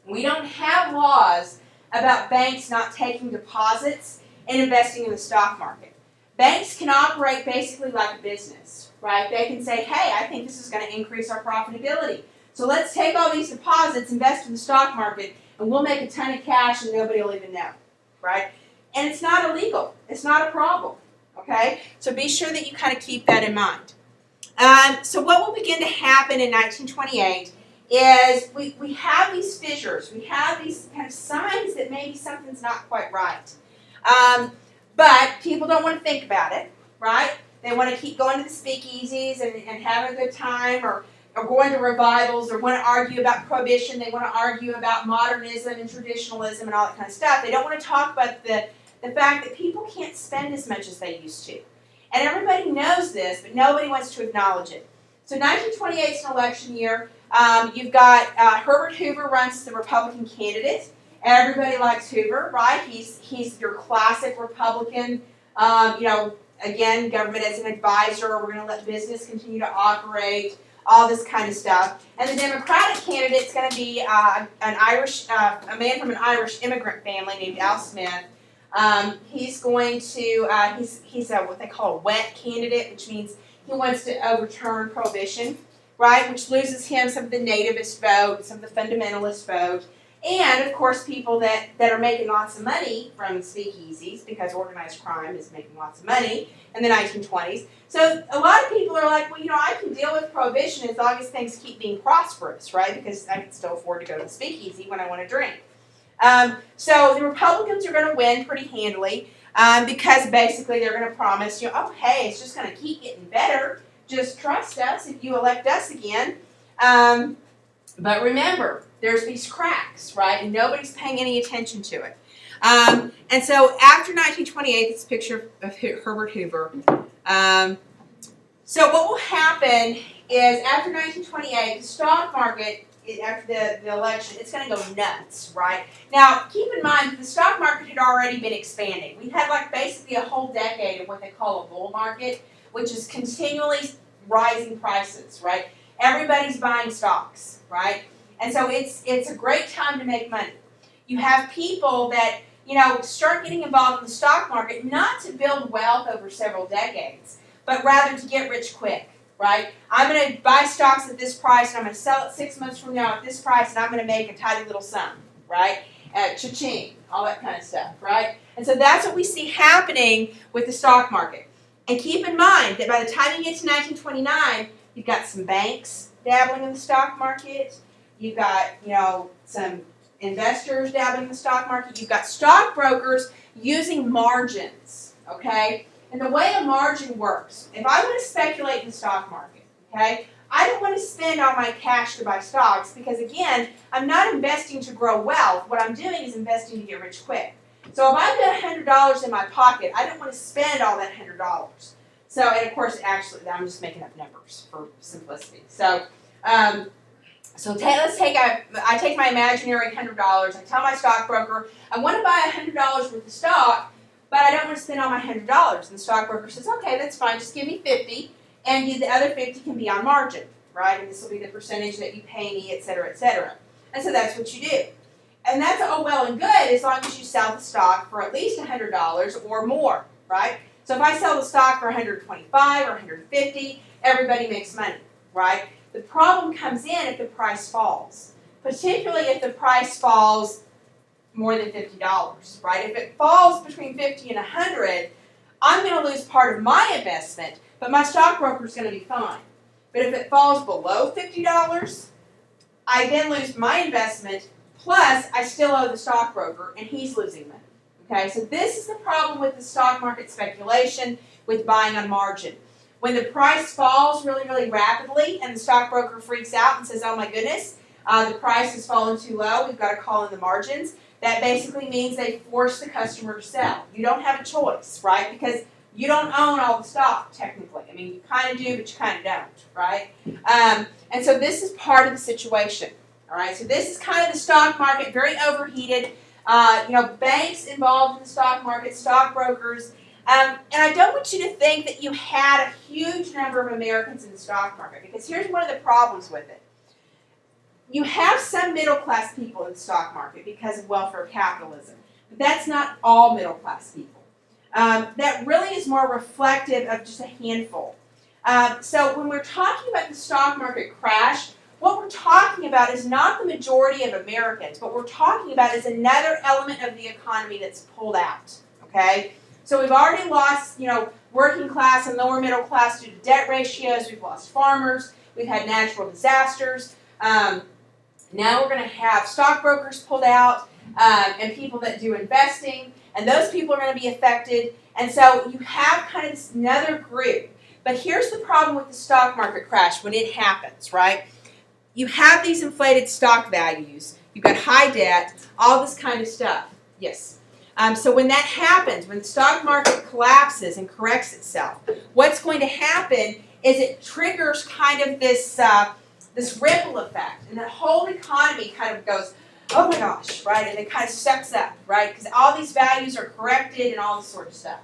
we don't have laws about banks not taking deposits and investing in the stock market. Banks can operate basically like a business, right? They can say, hey, I think this is going to increase our profitability. So let's take all these deposits, invest in the stock market, and we'll make a ton of cash and nobody will even know, right? And it's not illegal. It's not a problem, okay? So be sure that you kind of keep that in mind. So what will begin to happen in 1928 is we have these fissures. We have these kind of signs that maybe something's not quite right. But people don't want to think about it, right? They want to keep going to the speakeasies and having a good time, or going to revivals, or want to argue about prohibition. They want to argue about modernism and traditionalism and all that kind of stuff. They don't want to talk about the fact that people can't spend as much as they used to. And everybody knows this, but nobody wants to acknowledge it. So 1928 is an election year. You've got Herbert Hoover runs the Republican candidate. Everybody likes Hoover, right? He's your classic Republican, again, government as an advisor. We're going to let business continue to operate, all this kind of stuff. And the Democratic candidate is going to be a man from an Irish immigrant family named Al Smith. He's going to, he's what they call a wet candidate, which means he wants to overturn prohibition, right? Which loses him some of the nativist vote, some of the fundamentalist vote, and of course people that are making lots of money from speakeasies, because organized crime is making lots of money in the 1920s. So a lot of people are like, well, I can deal with prohibition as long as things keep being prosperous, right? Because I can still afford to go to the speakeasy when I want to drink. So the Republicans are going to win pretty handily, because basically they're going to promise you, oh, hey, it's just going to keep getting better. Just trust us if you elect us again. But remember, there's these cracks, right? And nobody's paying any attention to it. And so after 1928, this picture of Herbert Hoover. So what will happen is after 1928, the stock market, after the election, it's going to go nuts, right? Now, keep in mind, the stock market had already been expanding. We've had basically a whole decade of what they call a bull market, which is continually rising prices, right? Everybody's buying stocks, right? And so it's a great time to make money. You have people that, start getting involved in the stock market, not to build wealth over several decades, but rather to get rich quick, right? I'm going to buy stocks at this price, and I'm going to sell it 6 months from now at this price, and I'm going to make a tiny little sum, right? Cha-ching, all that kind of stuff, right? And so that's what we see happening with the stock market. And keep in mind that by the time you get to 1929, you've got some banks dabbling in the stock market. You've got, some investors dabbling in the stock market. You've got stockbrokers using margins, okay? And the way a margin works, if I want to speculate in the stock market, okay, I don't want to spend all my cash to buy stocks because, again, I'm not investing to grow wealth. What I'm doing is investing to get rich quick. So if I've got $100 in my pocket, I don't want to spend all that $100. So, and of course, actually, I'm just making up numbers for simplicity. So, So let's take I take my imaginary $100. I tell my stockbroker I want to buy $100 worth of stock, but I don't want to spend all my $100. And the stockbroker says, okay, that's fine. Just give me 50, and the other 50 can be on margin, right? And this will be the percentage that you pay me, et cetera, et cetera. And so that's what you do. And that's all well and good as long as you sell the stock for at least $100 or more, right? So if I sell the stock for 125 or 150, everybody makes money, right? The problem comes in if the price falls, particularly if the price falls more than $50, right? If it falls between 50 and 100, I'm going to lose part of my investment, but my stockbroker is going to be fine. But if it falls below $50, I then lose my investment, plus I still owe the stockbroker, and he's losing money. Okay, so this is the problem with the stock market speculation with buying on margin. When the price falls really, really rapidly and the stockbroker freaks out and says, oh my goodness, the price has fallen too low, we've got to call in the margins, that basically means they force the customer to sell. You don't have a choice, right? Because you don't own all the stock, technically. I mean, you kind of do, but you kind of don't, right? And so this is part of the situation, all right? So this is kind of the stock market, very overheated. Banks involved in the stock market, stockbrokers. And I don't want you to think that you had a huge number of Americans in the stock market, because here's one of the problems with it. You have some middle-class people in the stock market because of welfare capitalism, but that's not all middle-class people. That really is more reflective of just a handful. So when we're talking about the stock market crash, what we're talking about is not the majority of Americans. What we're talking about is another element of the economy that's pulled out, okay? So we've already lost, working class and lower middle class due to debt ratios. We've lost farmers. We've had natural disasters. Now we're going to have stockbrokers pulled out and people that do investing. And those people are going to be affected. And so you have kind of this another group. But here's the problem with the stock market crash when it happens, right? You have these inflated stock values. You've got high debt, all this kind of stuff. Yes. So when that happens, when the stock market collapses and corrects itself, what's going to happen is it triggers kind of this ripple effect, and the whole economy kind of goes, oh my gosh, right? And it kind of sucks up, right? Because all these values are corrected and all this sort of stuff.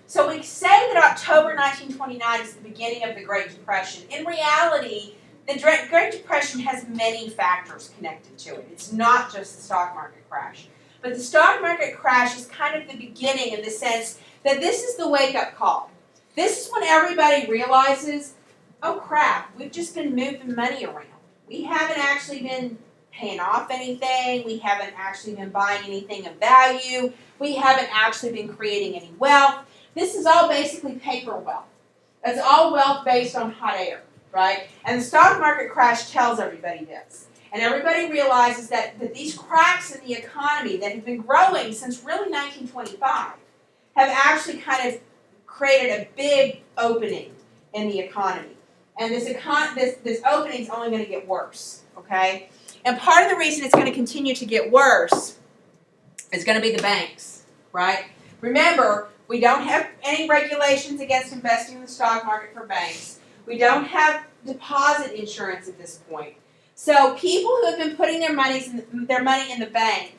So we say that October 1929 is the beginning of the Great Depression. In reality, the Great Depression has many factors connected to it. It's not just the stock market crash. But the stock market crash is kind of the beginning in the sense that this is the wake-up call. This is when everybody realizes, oh crap, we've just been moving money around. We haven't actually been paying off anything. We haven't actually been buying anything of value. We haven't actually been creating any wealth. This is all basically paper wealth. It's all wealth based on hot air, right? And the stock market crash tells everybody this. And everybody realizes that these cracks in the economy that have been growing since really 1925 have actually kind of created a big opening in the economy. And this opening is only going to get worse, okay? And part of the reason it's going to continue to get worse is going to be the banks, right? Remember, we don't have any regulations against investing in the stock market for banks. We don't have deposit insurance at this point. So people who have been putting their money in the bank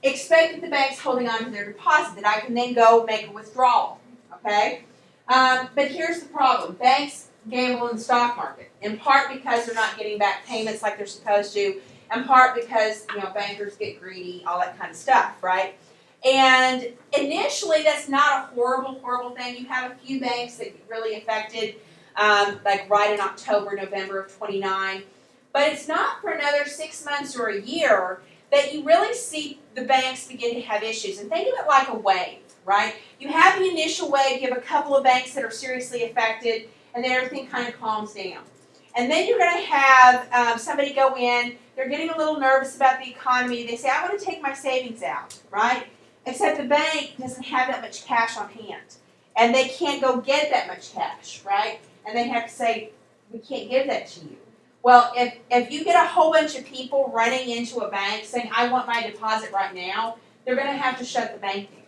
expect that the bank's holding on to their deposit, that I can then go make a withdrawal, okay? But here's the problem. Banks gamble in the stock market, in part because they're not getting back payments like they're supposed to, in part because, bankers get greedy, all that kind of stuff, right? And initially, that's not a horrible, horrible thing. You have a few banks that get really affected, like right in October, November of 29. But it's not for another 6 months or a year that you really see the banks begin to have issues. And think of it like a wave, right? You have the initial wave, you have a couple of banks that are seriously affected, and then everything kind of calms down. And then you're going to have somebody go in, they're getting a little nervous about the economy, they say, I want to take my savings out, right? Except the bank doesn't have that much cash on hand. And they can't go get that much cash, right? And they have to say, we can't give that to you. Well, if you get a whole bunch of people running into a bank saying, I want my deposit right now, they're going to have to shut the bank down,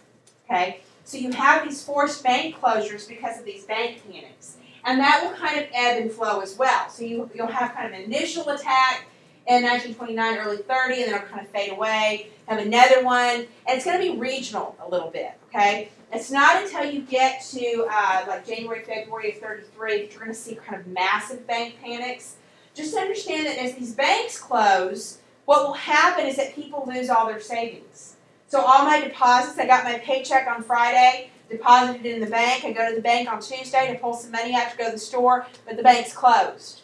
okay? So you have these forced bank closures because of these bank panics. And that will kind of ebb and flow as well. So you'll have kind of an initial attack in 1929, early 30, and then it'll kind of fade away. Have another one, and it's going to be regional a little bit, okay? It's not until you get to like January, February of 33 that you're going to see kind of massive bank panics. Just understand that as these banks close, what will happen is that people lose all their savings. So all my deposits, I got my paycheck on Friday, deposited it in the bank. I go to the bank on Tuesday to pull some money out to go to the store, but the bank's closed.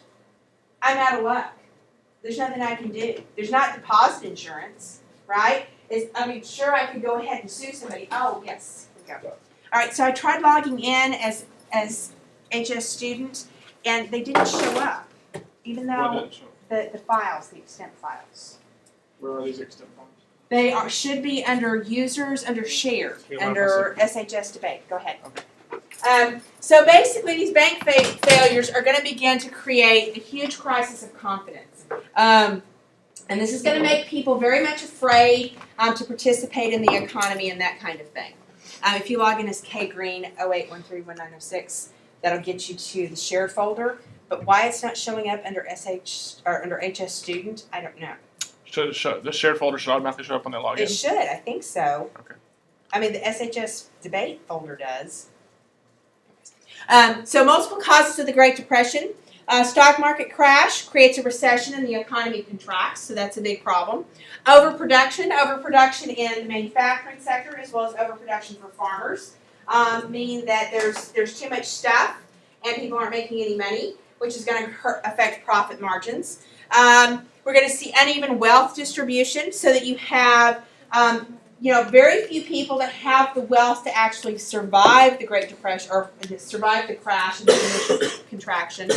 I'm out of luck. There's nothing I can do. There's not deposit insurance, right? Sure, I could go ahead and sue somebody. Oh, yes. Here we go. All right, so I tried logging in as HS student, and they didn't show up, even though the files, the extent files. Where are these extent files? They should be under users, under shared, Okay, well, under SHS debate. Go ahead. So basically, these bank failures are going to begin to create a huge crisis of confidence. And this is going to make people very much afraid to participate in the economy and that kind of thing. If you log in as K Green 08131906, that'll get you to the shared folder. But why it's not showing up under under HS student, I don't know. So the shared folder should automatically show up when they log in? It should, I think so. Okay. I mean, the SHS debate folder does. So multiple causes of the Great Depression. Stock market crash creates a recession and the economy contracts, so that's a big problem. Overproduction in the manufacturing sector as well as overproduction for farmers, meaning that there's too much stuff and people aren't making any money, which is going to affect profit margins. We're going to see uneven wealth distribution, so that you have very few people that have the wealth to actually survive the Great Depression or survive the crash and the initial contraction.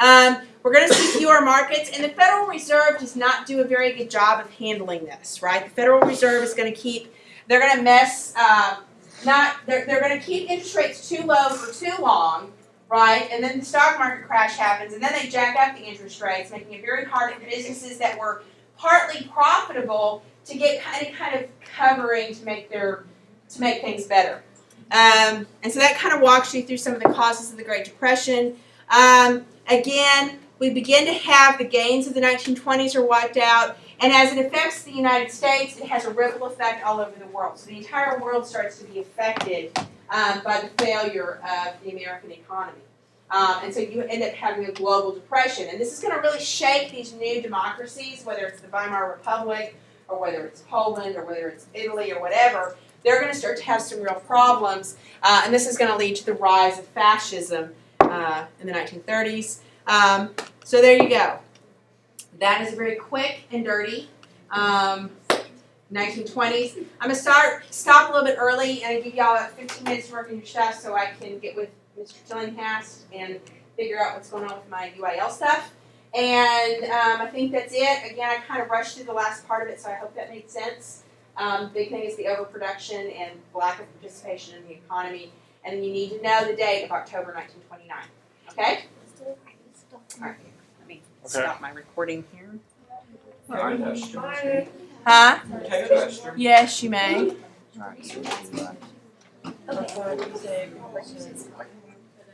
We're going to see fewer markets, and the Federal Reserve does not do a very good job of handling this, right? The Federal Reserve is going to keep, they're going to keep interest rates too low for too long, right? And then the stock market crash happens, and then they jack up the interest rates, making it very hard for businesses that were partly profitable to get kind of covering to make things better. And so that kind of walks you through some of the causes of the Great Depression. Again, we begin to have the gains of the 1920s are wiped out, and as it affects the United States, it has a ripple effect all over the world. So the entire world starts to be affected by the failure of the American economy. And so you end up having a global depression. And this is going to really shake these new democracies, whether it's the Weimar Republic, or whether it's Poland, or whether it's Italy, or whatever. They're going to start to have some real problems, and this is going to lead to the rise of fascism in the 1930s. So there you go. That is very quick and dirty. 1920s. I'm going to stop a little bit early and give y'all 15 minutes to work on your stuff so I can get with Mr. Tillinghast and figure out what's going on with my UIL stuff. And I think that's it. Again, I kind of rushed through the last part of it, so I hope that made sense. Big thing is the overproduction and lack of participation in the economy. And you need to know the date of October 1929. Okay? All right. Let me stop my recording here. Huh? Yes, you may. Okay.